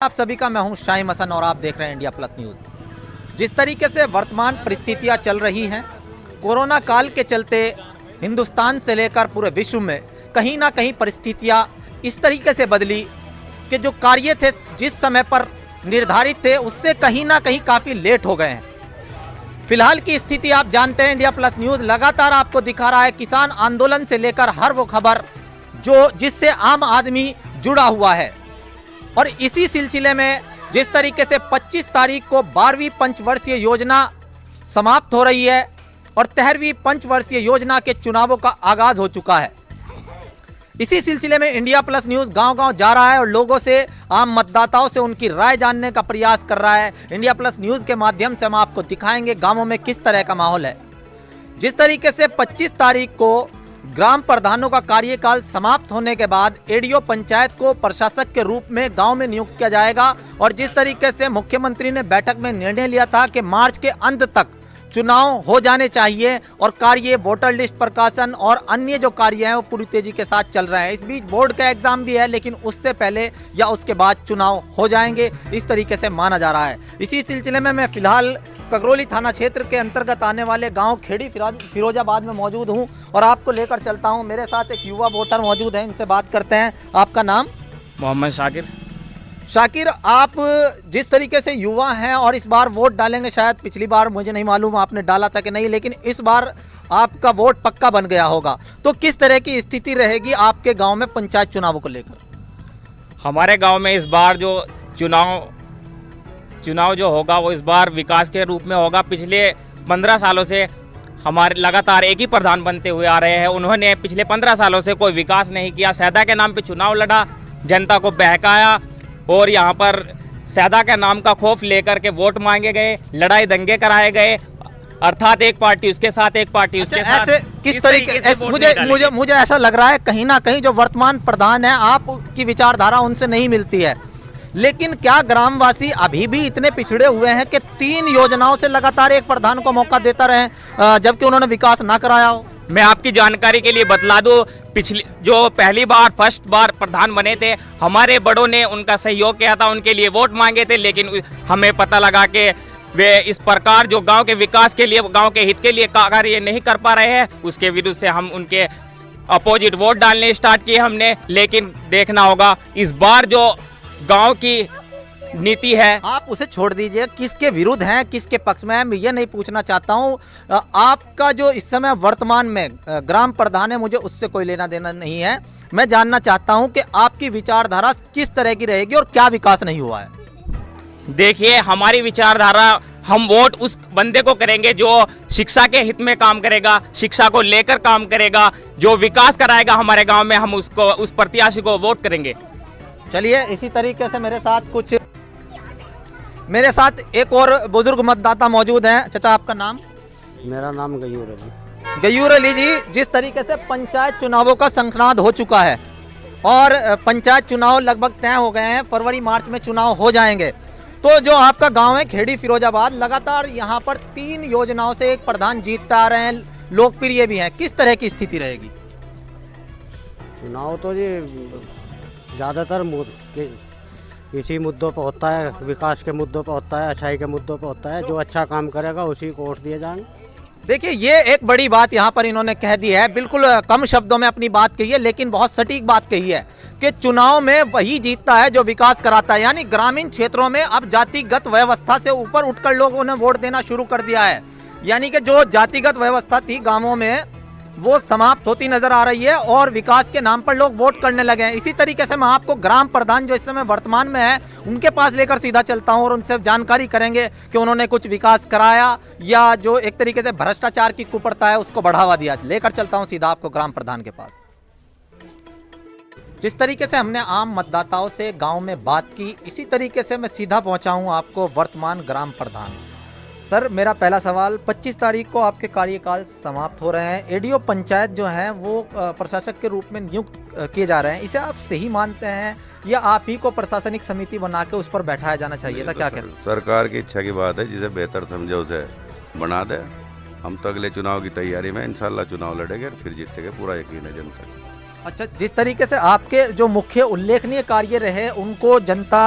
आप सभी का मैं हूं शाहिम हसन और आप देख रहे हैं इंडिया प्लस न्यूज़। जिस तरीके से वर्तमान परिस्थितियां चल रही हैं, कोरोना काल के चलते हिंदुस्तान से लेकर पूरे विश्व में कहीं ना कहीं परिस्थितियां इस तरीके से बदली कि जो कार्य थे जिस समय पर निर्धारित थे उससे कहीं ना कहीं काफ़ी लेट हो गए हैं। फिलहाल की स्थिति आप जानते हैं, इंडिया प्लस न्यूज़ लगातार आपको दिखा रहा है किसान आंदोलन से लेकर हर वो खबर जो जिससे आम आदमी जुड़ा हुआ है। और इसी सिलसिले में जिस तरीके से 25 तारीख को 12वीं पंचवर्षीय योजना समाप्त हो रही है और 13वीं पंचवर्षीय योजना के चुनावों का आगाज हो चुका है, इसी सिलसिले में इंडिया प्लस न्यूज़ गांव-गांव जा रहा है और लोगों से, आम मतदाताओं से उनकी राय जानने का प्रयास कर रहा है। इंडिया प्लस न्यूज़ के माध्यम से हम आपको दिखाएंगे गांवों में किस तरह का माहौल है। जिस तरीके से 25 तारीख को ग्राम प्रधानों का कार्यकाल समाप्त होने के बाद एडीओ पंचायत को प्रशासक के रूप में गांव में नियुक्त किया जाएगा और जिस तरीके से मुख्यमंत्री ने बैठक में निर्णय लिया था कि मार्च के अंत तक चुनाव हो जाने चाहिए और कार्य वोटर लिस्ट प्रकाशन और अन्य जो कार्य हैं वो पूरी तेजी के साथ चल रहे हैं। इस बीच बोर्ड का एग्जाम भी है, लेकिन उससे पहले या उसके बाद चुनाव हो जाएंगे, इस तरीके से माना जा रहा है। इसी सिलसिले में मैं फिलहाल ककरौली थाना क्षेत्र के अंतर्गत आने वाले गांव खेड़ी फिरोजाबाद में मौजूद हूं और आपको लेकर चलता हूं। मेरे साथ एक युवा वोटर मौजूद हैं, इनसे बात करते हैं। आपका नाम? मोहम्मद शाकिर। शाकिर, आप जिस तरीके से युवा हैं और इस बार वोट डालेंगे, शायद पिछली बार मुझे नहीं मालूम आपने डाला था कि नहीं, लेकिन इस बार आपका वोट पक्का बन गया होगा, तो किस तरह की स्थिति रहेगी आपके गाँव में पंचायत चुनावों को लेकर? हमारे गाँव में इस बार जो चुनाव जो होगा वो इस बार विकास के रूप में होगा। पिछले 15 सालों से हमारे लगातार एक ही प्रधान बनते हुए आ रहे हैं। उन्होंने पिछले 15 सालों से कोई विकास नहीं किया। सैदा के नाम पे चुनाव लड़ा, जनता को बहकाया और यहाँ पर सैदा के नाम का खौफ लेकर के वोट मांगे गए, लड़ाई दंगे कराए गए, अर्थात एक पार्टी उसके साथ एक पार्टी उसके साथ। ऐसे किस तरीके से मुझे ऐसा लग रहा है कहीं ना कहीं जो वर्तमान प्रधान है आपकी विचारधारा उनसे नहीं मिलती है, लेकिन क्या ग्रामवासी अभी भी इतने पिछड़े हुए हैं कि 3 योजनाओं से लगातार एक प्रधान को मौका देता रहे जबकि उन्होंने विकास ना कराया हो? मैं आपकी जानकारी के लिए बतला दूं, पिछली जो पहली बार फर्स्ट बार प्रधान बने थे, हमारे बड़ों ने उनका सहयोग किया था, उनके लिए वोट मांगे थे, लेकिन हमें पता लगा कि वे इस प्रकार जो गांव के विकास के लिए, गांव के हित के लिए कार्य नहीं कर पा रहे हैं, उसके विरुद्ध से हम उनके अपोजिट वोट डालने स्टार्ट किए हमने। लेकिन देखना होगा इस बार जो गांव की नीति है, आप उसे छोड़ दीजिए, किसके विरुद्ध हैं किसके पक्ष में है मैं ये नहीं पूछना चाहता हूं। आपका जो इस समय वर्तमान में ग्राम प्रधान है, मुझे उससे कोई लेना देना नहीं है। मैं जानना चाहता हूं कि आपकी विचारधारा किस तरह की रहेगी और क्या विकास नहीं हुआ है। देखिए, हमारी विचारधारा, हम वोट उस बंदे को करेंगे जो शिक्षा के हित में काम करेगा, शिक्षा को लेकर काम करेगा, जो विकास कराएगा हमारे गाँव में, हम उसको, उस प्रत्याशी को वोट करेंगे। चलिए, इसी तरीके से मेरे साथ एक और बुजुर्ग मतदाता मौजूद हैं। चाचा, आपका नाम? मेरा नाम गयूर अली। गयूर अली जी, जिस तरीके से पंचायत चुनावों का संक्रांत हो चुका है और पंचायत चुनाव लगभग तय हो गए हैं, फरवरी मार्च में चुनाव हो जाएंगे, तो जो आपका गांव है खेड़ी फिरोजाबाद, लगातार यहाँ पर 3 योजनाओं से एक प्रधान जीतता आ रहे हैं, लोकप्रिय भी हैं, किस तरह की स्थिति रहेगी? चुनाव तो जी ज़्यादातर इसी मुद्दों पर होता है, विकास के मुद्दों पर होता है, अच्छाई के मुद्दों पर होता है। जो अच्छा काम करेगा उसी को वोट दिए जाएंगे। देखिए, ये एक बड़ी बात यहाँ पर इन्होंने कह दी है, बिल्कुल कम शब्दों में अपनी बात कही है, लेकिन बहुत सटीक बात कही है कि चुनाव में वही जीतता है जो विकास कराता है। यानी ग्रामीण क्षेत्रों में अब जातिगत व्यवस्था से ऊपर उठकर लोगों ने वोट देना शुरू कर दिया है। यानी कि जो जातिगत व्यवस्था थी गाँवों में वो समाप्त होती नजर आ रही है और विकास के नाम पर लोग वोट करने लगे हैं। इसी तरीके से मैं आपको ग्राम प्रधान जो इस समय वर्तमान में है उनके पास लेकर सीधा चलता हूं और उनसे जानकारी करेंगे कि उन्होंने कुछ विकास कराया या जो एक तरीके से भ्रष्टाचार की कुप्रथा है उसको बढ़ावा दिया। लेकर चलता हूं सीधा आपको ग्राम प्रधान के पास। जिस तरीके से हमने आम मतदाताओं से गाँव में बात की, इसी तरीके से मैं सीधा पहुँचा हूँ आपको वर्तमान ग्राम प्रधान। सर, मेरा पहला सवाल, 25 तारीख को आपके कार्यकाल समाप्त हो रहे हैं, एडीओ पंचायत जो हैं वो प्रशासक के रूप में नियुक्त किए जा रहे हैं, इसे आप सही मानते हैं या आप ही को प्रशासनिक समिति बना के उस पर बैठाया जाना चाहिए था? क्या कहते हैं? सरकार की इच्छा की बात है, जिसे बेहतर समझे उसे बना दे। हम तो अगले चुनाव की तैयारी में इंशाल्लाह चुनाव लड़ेंगे, फिर जीतेंगे, पूरा यकीन है जनता। अच्छा, जिस तरीके से आपके जो मुख्य उल्लेखनीय कार्य रहे उनको जनता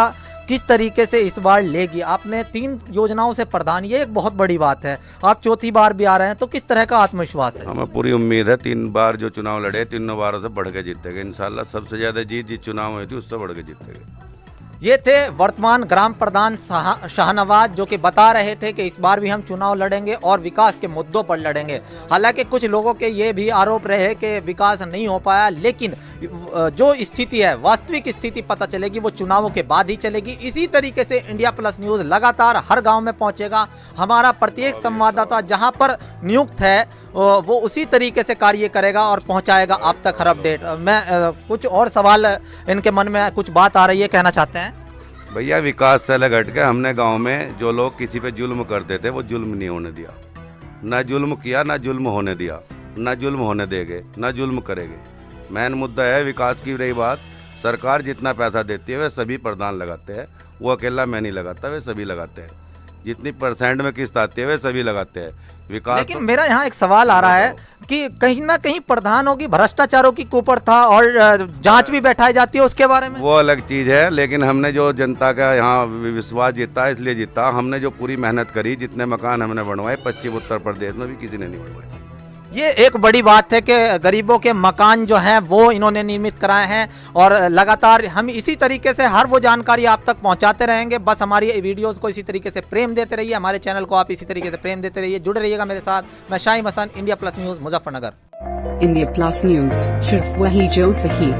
किस तरीके से इस बार लेगी। आपने 3 योजनाओं से प्रधान, ये एक बहुत बड़ी बात है। आप चौथी बार भी आ रहे हैं, तो किस तरह का आत्मविश्वास है? हमें पूरी उम्मीद है 3 बार जो चुनाव लड़े 3 बारों से बढ़ के जीतेंगे इंशाल्लाह। सबसे ज़्यादा जीत जिस चुनाव हुई थी उससे बढ़ के जीतेंगे। ये थे वर्तमान ग्राम प्रधान शाहनवाज, जो कि बता रहे थे कि इस बार भी हम चुनाव लड़ेंगे और विकास के मुद्दों पर लड़ेंगे। हालांकि कुछ लोगों के ये भी आरोप रहे कि विकास नहीं हो पाया, लेकिन जो स्थिति है, वास्तविक स्थिति पता चलेगी वो चुनावों के बाद ही चलेगी। इसी तरीके से इंडिया प्लस न्यूज़ लगातार हर गांव में पहुंचेगा। हमारा प्रत्येक संवाददाता जहां पर नियुक्त है वो उसी तरीके से कार्य करेगा और पहुंचाएगा आप तक हर अपडेट। मैं कुछ और सवाल इनके मन में कुछ बात आ रही है, कहना चाहते हैं? भैया विकास से अलग हट के हमने गांव में जो लोग किसी पे जुल्म करते थे वो जुल्म नहीं होने दिया। ना जुल्म किया, ना जुल्म होने दिया, ना जुल्म होने देंगे, ना जुल्म करेंगे। मेन मुद्दा है विकास की। रही बात, सरकार जितना पैसा देती है वे सभी प्रधान लगाते हैं, वो अकेला मैं नहीं लगाता, वे सभी लगाते हैं। जितनी % में किस्त आती है वे सभी लगाते हैं। विकास लेकिन मेरा यहाँ एक सवाल आ रहा है कि कहीं ना कहीं प्रधानों की भ्रष्टाचारों की कुपर था और जांच भी बैठाई जाती है, उसके बारे में वो अलग चीज़ है। लेकिन हमने जो जनता का यहाँ विश्वास जीता, इसलिए जीता। हमने जो पूरी मेहनत करी, जितने मकान हमने बनवाए पश्चिम उत्तर प्रदेश में भी किसी ने नहीं बनवाए। ये एक बड़ी बात है कि गरीबों के मकान जो हैं वो इन्होंने निर्मित कराए हैं और लगातार हम इसी तरीके से हर वो जानकारी आप तक पहुंचाते रहेंगे। बस हमारी वीडियोस को इसी तरीके से प्रेम देते रहिए, हमारे चैनल को आप इसी तरीके से प्रेम देते रहिए। जुड़े रहिएगा मेरे साथ। मैं Shahim Hasan, India Plus News, Muzaffarnagar. India Plus News, सिर्फ वही जो सही।